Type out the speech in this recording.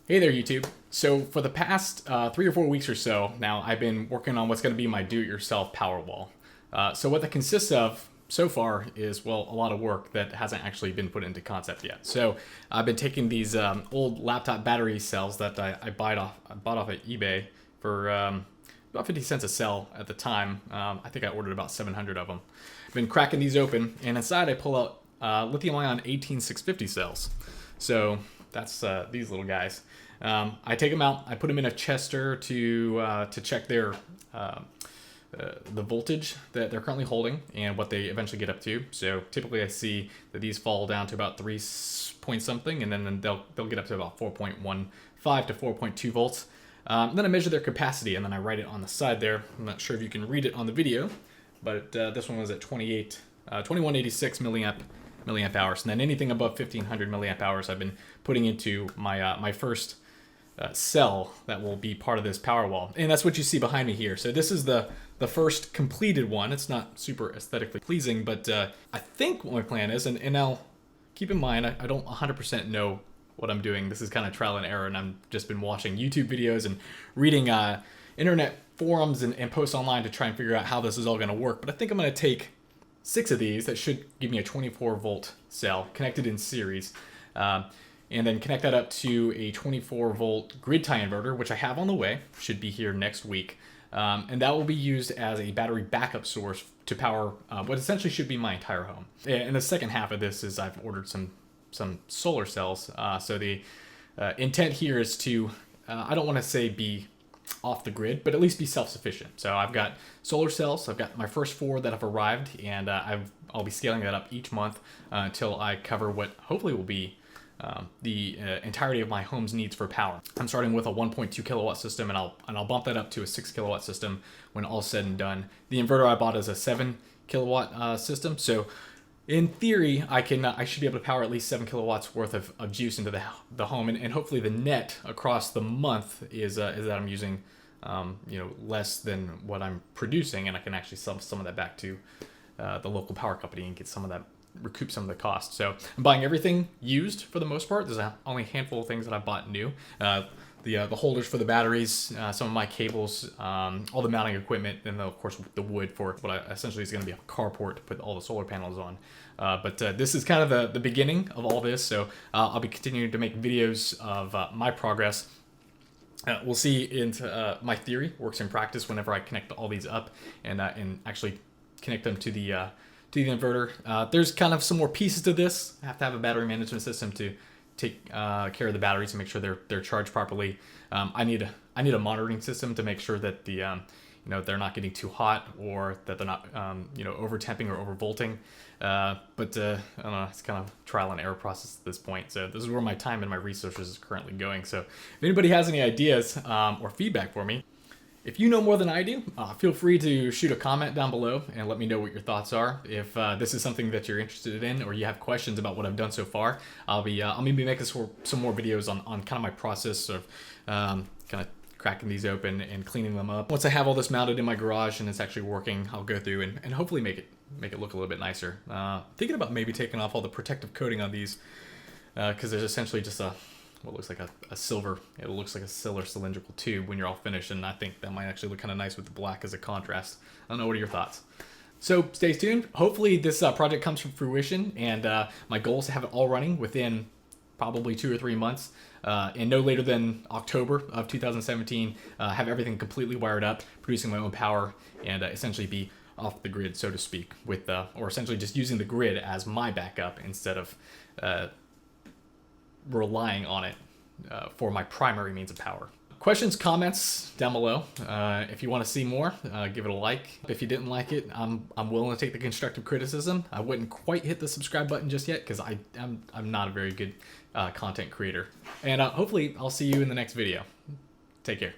Hey there, YouTube. So for the past 3 or 4 weeks or so now, I've been working on what's going to be my do-it-yourself Powerwall. So what that consists of so far is, well, a lot of work that hasn't actually been put into concept yet. So I've been taking these old laptop battery cells that I bought off at eBay for about 50 cents a cell at the time. I think I ordered about 700 of them. I've been cracking these open, and inside I pull out lithium-ion 18650 cells. So that's these little guys. I take them out. I put them in a chester to check their the voltage that they're currently holding and what they eventually get up to. So typically, I see that these fall down to about 3 point something, and then they'll get up to about 4.15 to 4.2 volts. Then I measure their capacity, and then I write it on the side there. I'm not sure if you can read it on the video, but this one was at 2186 milliamp hours, and then anything above 1500 milliamp hours I've been putting into my my first cell that will be part of this Powerwall, and that's what you see behind me here. So this is the first completed one. It's not super aesthetically pleasing, but I think what my plan is, and now keep in mind I don't 100% know what I'm doing. This is kind of trial and error, and I've just been watching YouTube videos and reading internet forums and posts online to try and figure out how this is all going to work. But I think I'm going to take 6 of these that should give me a 24 volt cell connected in series, and then connect that up to a 24 volt grid tie inverter, which I have on the way, should be here next week. And that will be used as a battery backup source to power what essentially should be my entire home. And the second half of this is I've ordered some solar cells. So the intent here is to, I don't want to say be off the grid, but at least be self-sufficient. So I've got solar cells. I've got my first 4 that have arrived, and I'll be scaling that up each month until I cover what hopefully will be the entirety of my home's needs for power. I'm starting with a 1.2 kilowatt system, and I'll bump that up to a 6 kilowatt system when all's said and done. The inverter I bought is a 7 kilowatt system, so in theory, I should be able to power at least 7 kilowatts worth of juice into the home, and hopefully the net across the month is that I'm using less than what I'm producing, and I can actually sell some of that back to the local power company and get some of that, recoup some of the cost. So I'm buying everything used for the most part. There's only a handful of things that I bought new. The holders for the batteries, some of my cables, all the mounting equipment, and then of course the wood for what essentially is going to be a carport to put all the solar panels on. But this is kind of the beginning of all this, so I'll be continuing to make videos of my progress. We'll see into my theory works in practice whenever I connect all these up and actually connect them to the inverter. There's kind of some more pieces to this. I have to have a battery management system to take care of the batteries and make sure they're charged properly. I need a monitoring system to make sure that they're not getting too hot, or that they're not over temping or over volting. But I don't know, it's kind of trial and error process at this point. So this is where my time and my resources is currently going. So if anybody has any ideas or feedback for me, if you know more than I do, feel free to shoot a comment down below and let me know what your thoughts are. If this is something that you're interested in, or you have questions about what I've done so far, I'll be making some more videos on kind of my process of kind of cracking these open and cleaning them up. Once I have all this mounted in my garage and it's actually working, I'll go through and hopefully make it look a little bit nicer. Thinking about maybe taking off all the protective coating on these, because there's essentially just what looks like a silver, it looks like a silver cylindrical tube when you're all finished, and I think that might actually look kind of nice with the black as a contrast. I don't know, what are your thoughts? So stay tuned. Hopefully this project comes to fruition, and my goal is to have it all running within probably 2 or 3 months, and no later than October of 2017, have everything completely wired up, producing my own power, and essentially be off the grid, so to speak, with or essentially just using the grid as my backup instead of relying on it for my primary means of power. Questions, comments down below. If you want to see more, give it a like. If you didn't like it, I'm willing to take the constructive criticism. I wouldn't quite hit the subscribe button just yet because I'm not a very good content creator. And hopefully I'll see you in the next video. Take care.